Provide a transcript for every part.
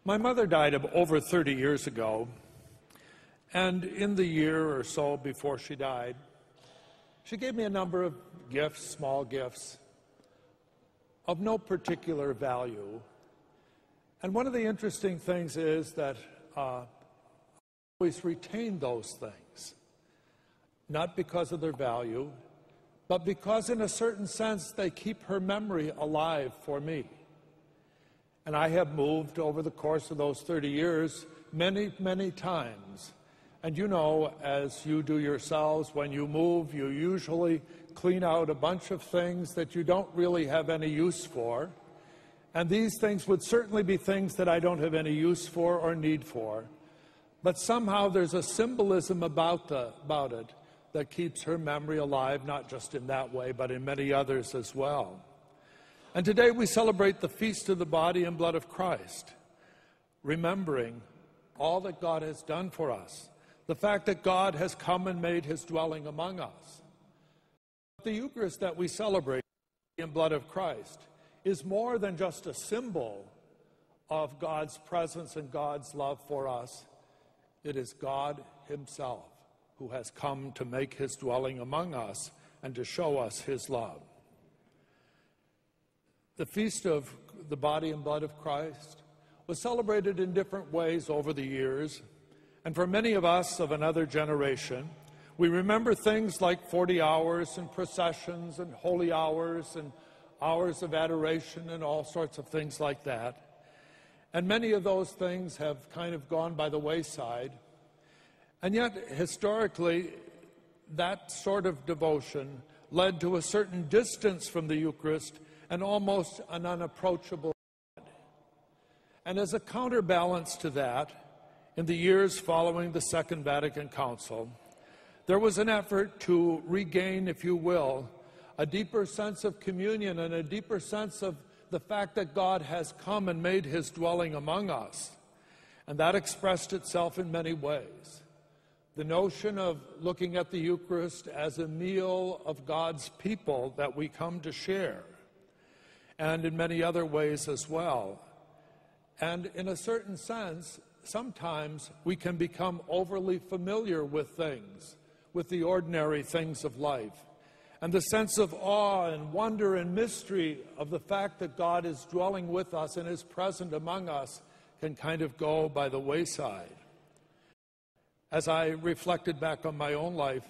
My mother died over 30 years ago, and in the year or so before she died, she gave me a number of gifts, small gifts, of no particular value. And one of the interesting things is that I always retained those things, not because of their value, but because in a certain sense they keep her memory alive for me. And I have moved over the course of those 30 years many, many times. And you know, as you do yourselves, when you move, you usually clean out a bunch of things that you don't really have any use for. And these things would certainly be things that I don't have any use for or need for. But somehow there's a symbolism about it that keeps her memory alive, not just in that way, but in many others as well. And today we celebrate the Feast of the Body and Blood of Christ, remembering all that God has done for us, the fact that God has come and made his dwelling among us. The Eucharist that we celebrate, the body and blood of Christ, is more than just a symbol of God's presence and God's love for us. It is God himself who has come to make his dwelling among us and to show us his love. The Feast of the Body and Blood of Christ was celebrated in different ways over the years, and for many of us of another generation, we remember things like 40 hours and processions and holy hours and hours of adoration and all sorts of things like that. And many of those things have kind of gone by the wayside. And yet, historically, that sort of devotion led to a certain distance from the Eucharist and almost an unapproachable God. And as a counterbalance to that, in the years following the Second Vatican Council, there was an effort to regain, if you will, a deeper sense of communion and a deeper sense of the fact that God has come and made his dwelling among us. And that expressed itself in many ways. The notion of looking at the Eucharist as a meal of God's people that we come to share, and in many other ways as well. And in a certain sense, sometimes we can become overly familiar with things, with the ordinary things of life. And the sense of awe and wonder and mystery of the fact that God is dwelling with us and is present among us can kind of go by the wayside. As I reflected back on my own life,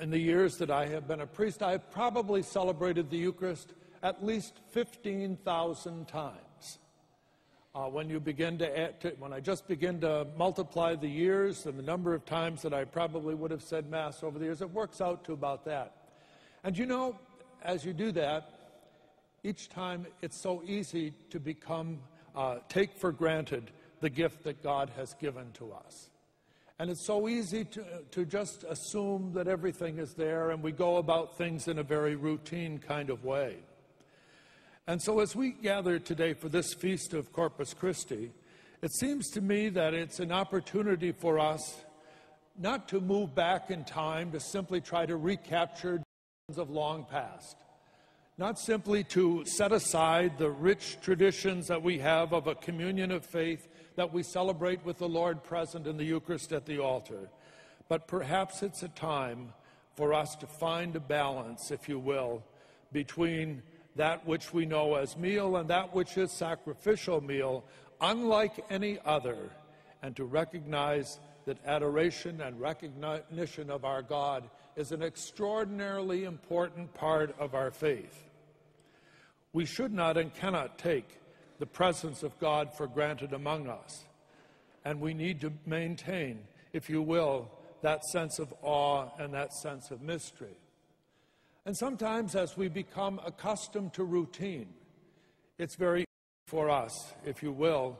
in the years that I have been a priest, I have probably celebrated the Eucharist at least 15,000 times. When I just begin to multiply the years and the number of times that I probably would have said Mass over the years, it works out to about that. And you know, as you do that, each time it's so easy to take for granted the gift that God has given to us. And it's so easy to just assume that everything is there, and we go about things in a very routine kind of way. And so as we gather today for this Feast of Corpus Christi, it seems to me that it's an opportunity for us not to move back in time to simply try to recapture of long past, not simply to set aside the rich traditions that we have of a communion of faith that we celebrate with the Lord present in the Eucharist at the altar, but perhaps it's a time for us to find a balance, if you will, between that which we know as meal and that which is sacrificial meal, unlike any other, and to recognize that adoration and recognition of our God is an extraordinarily important part of our faith. We should not and cannot take the presence of God for granted among us, and we need to maintain, if you will, that sense of awe and that sense of mystery. And sometimes as we become accustomed to routine, it's very easy for us, if you will,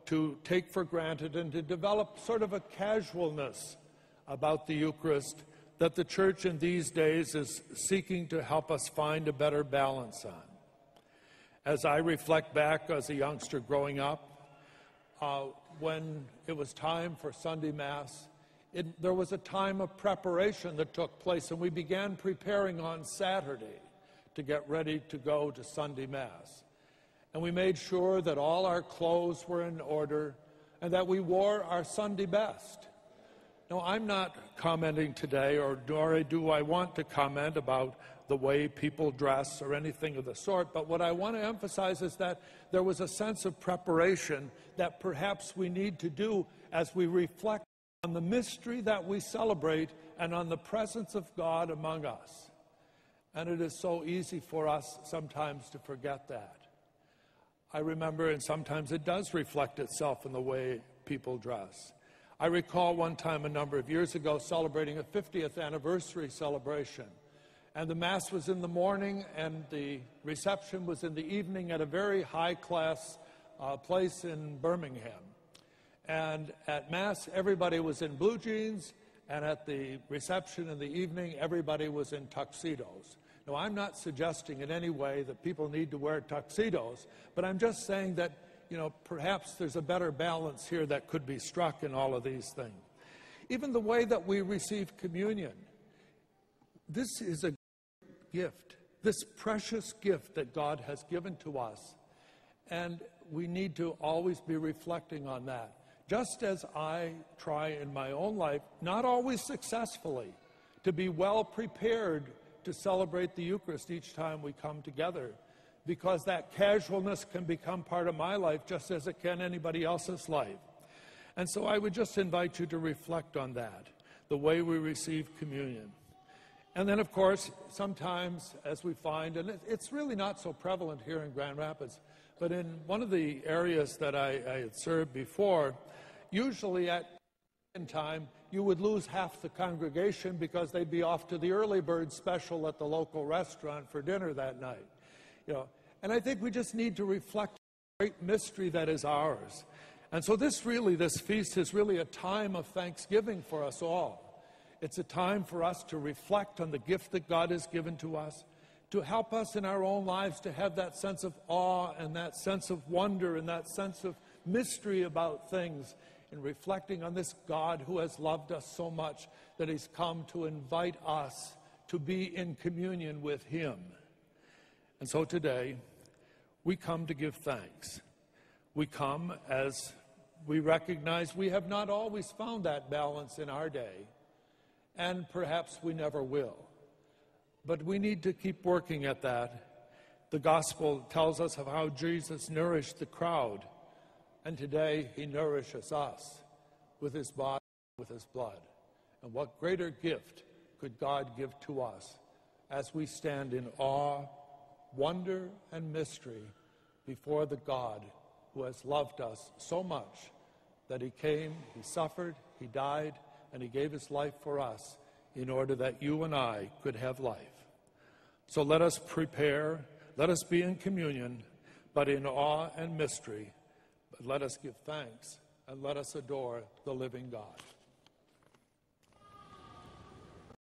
to take for granted and to develop sort of a casualness about the Eucharist that the Church in these days is seeking to help us find a better balance on. As I reflect back as a youngster growing up, when it was time for Sunday Mass, there was a time of preparation that took place, and we began preparing on Saturday to get ready to go to Sunday Mass. and we made sure that all our clothes were in order and that we wore our Sunday best. Now, I'm not commenting today, nor do I want to comment about the way people dress or anything of the sort, but what I want to emphasize is that there was a sense of preparation that perhaps we need to do as we reflect on the mystery that we celebrate and on the presence of God among us. And it is so easy for us sometimes to forget that. I remember, and sometimes it does reflect itself in the way people dress. I recall one time a number of years ago celebrating a 50th anniversary celebration. And the Mass was in the morning and the reception was in the evening at a very high-class place in Birmingham. And at Mass, everybody was in blue jeans, and at the reception in the evening, everybody was in tuxedos. Now, I'm not suggesting in any way that people need to wear tuxedos, but I'm just saying that, perhaps there's a better balance here that could be struck in all of these things. Even the way that we receive communion. This is a gift, this precious gift that God has given to us. And we need to always be reflecting on that. Just as I try in my own life, not always successfully, to be well prepared to celebrate the Eucharist each time we come together, because that casualness can become part of my life just as it can anybody else's life. And so I would just invite you to reflect on that, the way we receive communion. And then, of course, sometimes, as we find, and it's really not so prevalent here in Grand Rapids, but in one of the areas that I had served before, usually at time, you would lose half the congregation because they'd be off to the early bird special at the local restaurant for dinner that night. And I think we just need to reflect on the great mystery that is ours. And so this feast is really a time of thanksgiving for us all. It's a time for us to reflect on the gift that God has given to us, to help us in our own lives to have that sense of awe and that sense of wonder and that sense of mystery about things, and reflecting on this God who has loved us so much that he's come to invite us to be in communion with him. And so today, we come to give thanks. We come as we recognize we have not always found that balance in our day, and perhaps we never will. But we need to keep working at that. The gospel tells us of how Jesus nourished the crowd, and today he nourishes us with his body, with his blood. And what greater gift could God give to us as we stand in awe, wonder, and mystery before the God who has loved us so much that he came, he suffered, he died, and he gave his life for us in order that you and I could have life. So let us prepare, let us be in communion, but in awe and mystery. But let us give thanks and let us adore the living God.